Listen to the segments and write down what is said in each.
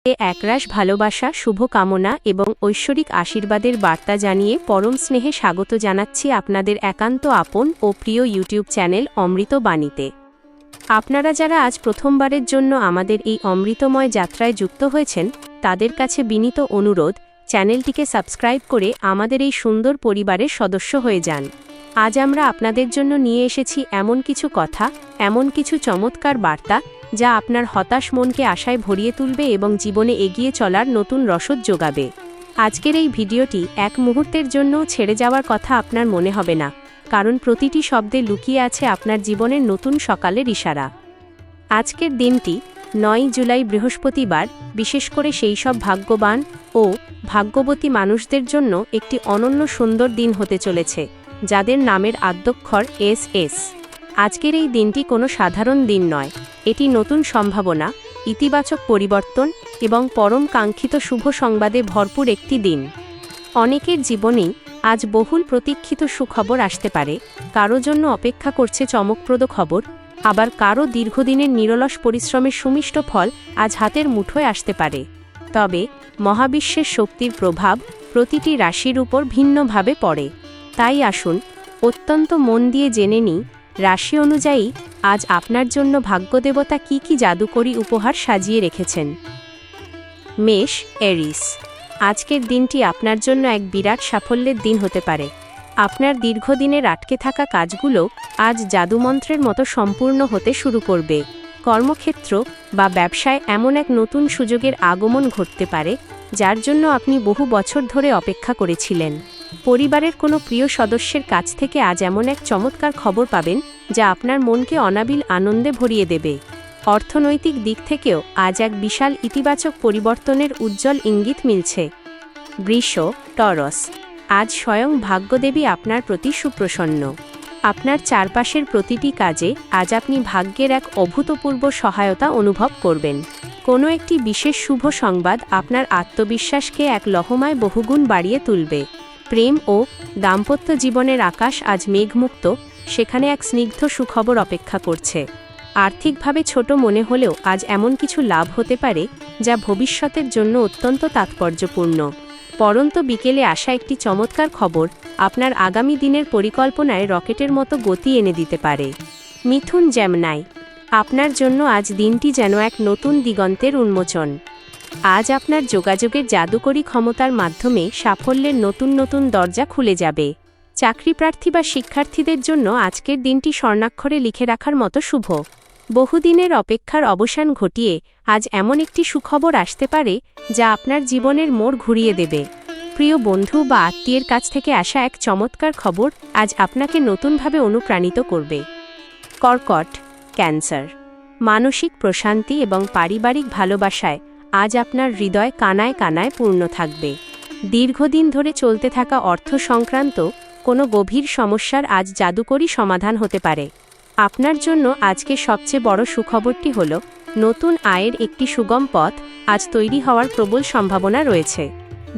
একরাশ ভালোবাসা, শুভকামনা এবং ঐশ্বরিক আশীর্বাদের বার্তা জানিয়ে পরম স্নেহে স্বাগত জানাচ্ছি আপনাদের একান্ত আপন ও প্রিয় ইউটিউব চ্যানেল অমৃত বাণীতে। আপনারা যারা আজ প্রথমবারের জন্য আমাদের এই অমৃতময় যাত্রায় যুক্ত হয়েছেন, তাদের কাছে বিনীত অনুরোধ, চ্যানেলটিকে সাবস্ক্রাইব করে আমাদের এই সুন্দর পরিবারের সদস্য হয়ে যান। আজ আমরা আপনাদের জন্য নিয়ে এসেছি এমন কিছু কথা, এমন কিছু চমৎকার বার্তা, যা আপনার হতাশ মনকে আশায় ভরিয়ে তুলবে এবং জীবনে এগিয়ে চলার নতুন রসদ যোগাবে। আজকের এই ভিডিওটি এক মুহূর্তের জন্যও ছেড়ে যাওয়ার কথা আপনার মনে হবে না, কারণ প্রতিটি শব্দে লুকিয়ে আছে আপনার জীবনের নতুন সকালের ইশারা। আজকের দিনটি ৯ জুলাই বৃহস্পতিবার, বিশেষ করে সেই সব ভাগ্যবান ও ভাগ্যবতী মানুষদের জন্য একটি অনন্য সুন্দর দিন হতে চলেছে, যাদের নামের আদ্যক্ষর SS। আজকের এই দিনটি কোনো সাধারণ দিন নয়, এটি নতুন সম্ভাবনা, ইতিবাচক পরিবর্তন এবং পরম কাঙ্ক্ষিত শুভ সংবাদে ভরপুর একটি দিন। অনেকের জীবনেই আজ বহুল প্রতীক্ষিত সুখবর আসতে পারে। কারো জন্য অপেক্ষা করছে চমকপ্রদ খবর, আবার কারো দীর্ঘদিনের নিরলস পরিশ্রমের সুমিষ্ট ফল আজ হাতের মুঠোয় আসতে পারে। তবে মহাবিশ্বের শক্তির প্রভাব প্রতিটি রাশির উপর ভিন্নভাবে পড়ে। তাই আসুন অত্যন্ত মন দিয়ে জেনে নিই, রাশি অনুযায়ী আজ আপনার জন্য ভাগ্যদেবতা কি কি জাদুকরী উপহার সাজিয়ে রেখেছেন। মেষ, এরিস। আজকের দিনটি আপনার জন্য এক বিরাট সাফল্যের দিন হতে পারে। আপনার দীর্ঘদিনের আটকে থাকা কাজগুলো আজ জাদুমন্ত্রের মতো সম্পূর্ণ হতে শুরু করবে। কর্মক্ষেত্র বা ব্যবসায় এমন এক নতুন সুযোগের আগমন ঘটতে পারে, যার জন্য আপনি বহু বছর ধরে অপেক্ষা করেছিলেন। পরিবারের কোনো প্রিয় সদস্যের কাছ থেকে আজ এমন এক চমৎকার খবর পাবেন, যা আপনার মনকে অনাবিল আনন্দে ভরিয়ে দেবে। অর্থনৈতিক দিক থেকেও আজ এক বিশাল ইতিবাচক পরিবর্তনের উজ্জ্বল ইঙ্গিত মিলছে। বৃষ, টরস। আজ স্বয়ং ভাগ্যদেবী আপনার প্রতি সুপ্রসন্ন। আপনার চারপাশের প্রতিটি কাজে আজ আপনি ভাগ্যের এক অভূতপূর্ব সহায়তা অনুভব করবেন। কোনো একটি বিশেষ শুভ সংবাদ আপনার আত্মবিশ্বাসকে এক লহমায় বহুগুণ বাড়িয়ে তুলবে। প্রেম ও দাম্পত্য জীবনের আকাশ আজ মেঘমুক্ত, সেখানে এক স্নিগ্ধ সুখবর অপেক্ষা করছে। আর্থিকভাবে ছোট মনে হলেও আজ এমন কিছু লাভ হতে পারে, যা ভবিষ্যতের জন্য অত্যন্ত তাৎপর্যপূর্ণ। পরন্ত বিকেলে আসা একটি চমৎকার খবর আপনার আগামী দিনের পরিকল্পনায় রকেটের মতো গতি এনে দিতে পারে। মিথুন, জেমিনাই। আপনার জন্য আজ দিনটি যেন এক নতুন দিগন্তের উন্মোচন। আজ আপনার যোগাযোগের জাদুকরী ক্ষমতার মাধ্যমে সাফল্যের নতুন নতুন দরজা খুলে যাবে। চাকরিপ্রার্থী বা শিক্ষার্থীদের জন্য আজকের দিনটি স্বর্ণাক্ষরে লিখে রাখার মতো শুভ। বহুদিনের অপেক্ষার অবসান ঘটিয়ে আজ এমন একটি সুখবর আসতে পারে, যা আপনার জীবনের মোড় ঘুরিয়ে দেবে। প্রিয় বন্ধু বা আত্মীয়ের কাছ থেকে আসা এক চমৎকার খবর আজ আপনাকে নতুনভাবে অনুপ্রাণিত করবে। কর্কট, ক্যান্সার। মানসিক প্রশান্তি এবং পারিবারিক ভালোবাসায় আজ আপনার হৃদয় কানায় কানায় পূর্ণ থাকবে। দীর্ঘদিন ধরে চলতে থাকা অর্থ সংক্রান্ত কোনো গভীর সমস্যার আজ জাদুকরী সমাধান হতে পারে। আপনার জন্য আজকে সবচেয়ে বড় সুখবরটি হল, নতুন আয়ের একটি সুগম পথ আজ তৈরি হওয়ার প্রবল সম্ভাবনা রয়েছে।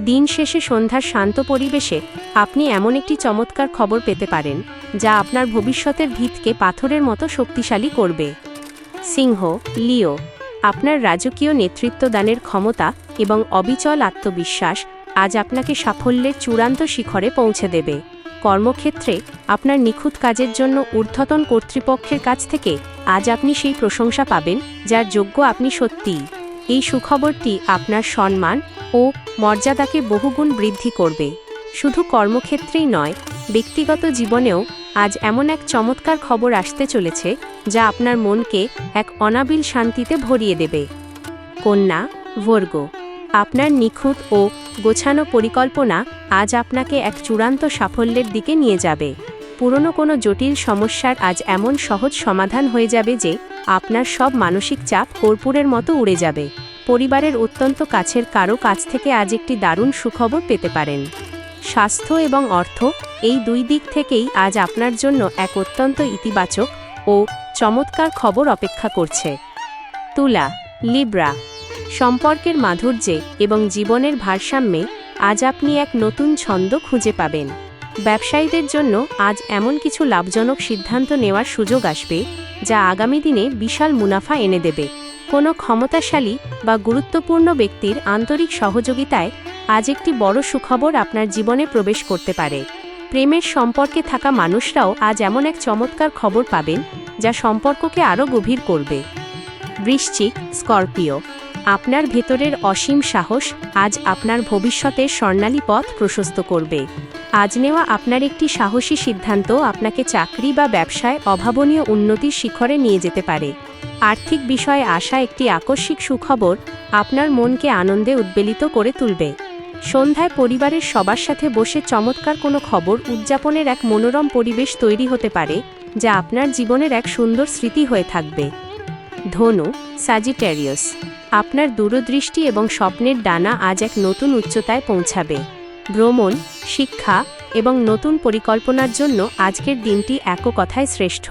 দিন শেষে সন্ধ্যার শান্ত পরিবেশে আপনি এমন একটি চমৎকার খবর পেতে পারেন, যা আপনার ভবিষ্যতের ভিতকে পাথরের মতো শক্তিশালী করবে। সিংহ, লিও। আপনার রাজকীয় নেতৃত্বদানের ক্ষমতা এবং অবিচল আত্মবিশ্বাস আজ আপনাকে সাফল্যের চূড়ান্ত শিখরে পৌঁছে দেবে। কর্মক্ষেত্রে আপনার নিখুঁত কাজের জন্য ঊর্ধ্বতন কর্তৃপক্ষের কাছ থেকে আজ আপনি সেই প্রশংসা পাবেন, যার যোগ্য আপনি সত্যিই। এই সুখবরটি আপনার সম্মান ও মর্যাদাকে বহুগুণ বৃদ্ধি করবে। শুধু কর্মক্ষেত্রেই নয়, ব্যক্তিগত জীবনেও আজ এমন এক চমৎকার খবর আসতে চলেছে, যা আপনার মনকে এক অনাবিল শান্তিতে ভরিয়ে দেবে। কন্যা, ভর্গ। আপনার নিখুঁত ও গোছানো পরিকল্পনা আজ আপনাকে এক চূড়ান্ত সাফল্যের দিকে নিয়ে যাবে। পুরনো কোনো জটিল সমস্যার আজ এমন সহজ সমাধান হয়ে যাবে যে আপনার সব মানসিক চাপ কর্পূরের মতো উড়ে যাবে। পরিবারের অত্যন্ত কাছের কারো কাছ থেকে আজ একটি দারুণ সুখবর পেতে পারেন। স্বাস্থ্য এবং অর্থ, এই দুই দিক থেকেই আজ আপনার জন্য এক অত্যন্ত ইতিবাচক ও চমৎকার খবর অপেক্ষা করছে। তুলা, লিব্রা। সম্পর্কের মাধুর্যে এবং জীবনের ভারসাম্যে আজ আপনি এক নতুন ছন্দ খুঁজে পাবেন। ব্যবসায়ীদের জন্য আজ এমন কিছু লাভজনক সিদ্ধান্ত নেওয়ার সুযোগ আসবে, যা আগামী দিনে বিশাল মুনাফা এনে দেবে। কোনো ক্ষমতাশালী বা গুরুত্বপূর্ণ ব্যক্তির আন্তরিক সহযোগিতায় আজ একটি বড় সুখবর আপনার জীবনে প্রবেশ করতে পারে। প্রেমের সম্পর্কে থাকা মানুষরাও আজ এমন এক চমৎকার খবর পাবেন যা সম্পর্ককে আরও গভীর করবে। বৃশ্চিক, স্করপিও, আপনার ভেতরের অসীম সাহস আজ আপনার ভবিষ্যতের স্বর্ণালী পথ প্রশস্ত করবে। আজ নেওয়া আপনার একটি সাহসী সিদ্ধান্ত আপনাকে চাকরি বা ব্যবসায় অভাবনীয় উন্নতির শিখরে নিয়ে যেতে পারে। আর্থিক বিষয়ে আসা একটি আকস্মিক সুখবর আপনার মনকে আনন্দে উদ্বেলিত করে তুলবে। সন্ধ্যায় পরিবারের সবার সাথে বসে চমৎকার কোনো খবর উদযাপনের এক মনোরম পরিবেশ তৈরি হতে পারে যা আপনার জীবনের এক সুন্দর স্মৃতি হয়ে থাকবে। ধনু, স্যাজিটেরিয়াস, আপনার দূরদৃষ্টি এবং স্বপ্নের ডানা আজ এক নতুন উচ্চতায় পৌঁছাবে। ভ্রমণ, শিক্ষা এবং নতুন পরিকল্পনার জন্য আজকের দিনটি এক কথায় শ্রেষ্ঠ।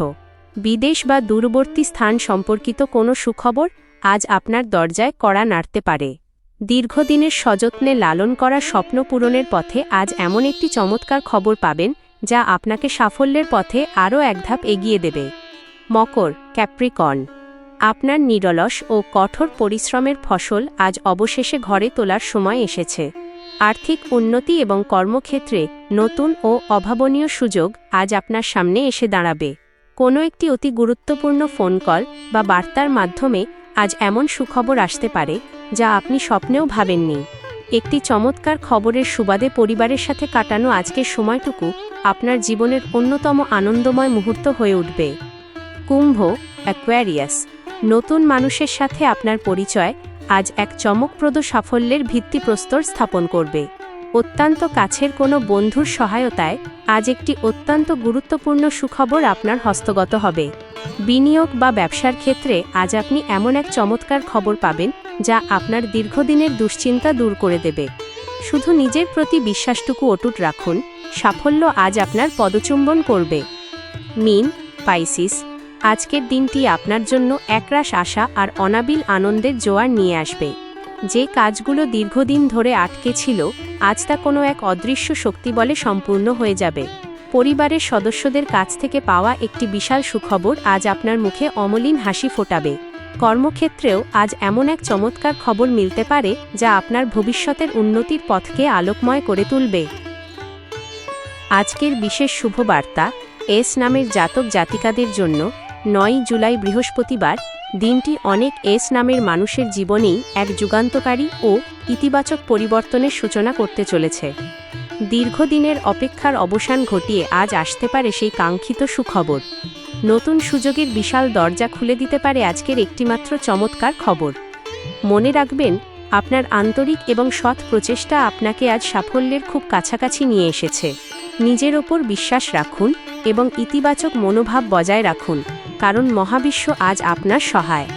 বিদেশ বা দূরবর্তী স্থান সম্পর্কিত কোনো সুখবর আজ আপনার দরজায় কড়া নাড়তে পারে। দীর্ঘদিনের সযত্নে লালন করা স্বপ্ন পূরণের পথে আজ এমন একটি চমৎকার খবর পাবেন যা আপনাকে সাফল্যের পথে আরও এক ধাপ এগিয়ে দেবে। মকর, ক্যাপ্রিকর্ন, আপনার নিরলস ও কঠোর পরিশ্রমের ফসল আজ অবশেষে ঘরে তোলার সময় এসেছে। আর্থিক উন্নতি এবং কর্মক্ষেত্রে নতুন ও অভাবনীয় সুযোগ আজ আপনার সামনে এসে দাঁড়াবে। কোনো একটি অতি গুরুত্বপূর্ণ ফোন কল বা বার্তার মাধ্যমে আজ এমন সুখবর আসতে পারে যা আপনি স্বপ্নেও ভাবেননি। একটি চমৎকার খবরের সুবাদে পরিবারের সাথে কাটানো আজকের সময়টুকু আপনার জীবনের অন্যতম আনন্দময় মুহূর্ত হয়ে উঠবে। কুম্ভ, অ্যাকোয়ারিয়াস, নতুন মানুষের সাথে আপনার পরিচয় আজ এক চমকপ্রদ সাফল্যের ভিত্তিপ্রস্তর স্থাপন করবে। অত্যন্ত কাছের কোনো বন্ধুর সহায়তায় আজ একটি অত্যন্ত গুরুত্বপূর্ণ সুখবর আপনার হস্তগত হবে। বিনিয়োগ বা ব্যবসার ক্ষেত্রে আজ আপনি এমন এক চমৎকার খবর পাবেন যা আপনার দীর্ঘদিনের দুশ্চিন্তা দূর করে দেবে। শুধু নিজের প্রতি বিশ্বাসটুকু অটুট রাখুন, সাফল্য আজ আপনার পদচুম্বন করবে। মীন, পাইসিস, আজকের দিনটি আপনার জন্য একরাশ আশা আর অনাবিল আনন্দের জোয়ার নিয়ে আসবে। যে কাজগুলো দীর্ঘদিন ধরে আটকে ছিল আজ তা কোনো এক অদৃশ্য শক্তি বলে সম্পূর্ণ হয়ে যাবে। পরিবারের সদস্যদের কাছ থেকে পাওয়া একটি বিশাল সুখবর আজ আপনার মুখে অমলিন হাসি ফোটাবে। কর্মক্ষেত্রেও আজ এমন এক চমৎকার খবর মিলতে পারে যা আপনার ভবিষ্যতের উন্নতির পথকে আলোকময় করে তুলবে। আজকের বিশেষ শুভবার্তা এস নামের জাতক জাতিকাদের জন্য 9 জুলাই বৃহস্পতিবার দিনটি অনেক এস নামের মানুষের জীবনেই এক যুগান্তকারী ও ইতিবাচক পরিবর্তনের সূচনা করতে চলেছে। দীর্ঘদিনের অপেক্ষার অবসান ঘটিয়ে আজ আসতে পারে সেই কাঙ্ক্ষিত সুখবর। নতুন সুযোগের বিশাল দরজা খুলে দিতে পারে আজকের একটিমাত্র চমৎকার খবর। মনে রাখবেন, আপনার আন্তরিক এবং সৎ প্রচেষ্টা আপনাকে আজ সাফল্যের খুব কাছাকাছি নিয়ে এসেছে। নিজের ওপর বিশ্বাস রাখুন এবং ইতিবাচক মনোভাব বজায় রাখুন, কারণ মহাবিশ্ব আজ আপনার সহায়।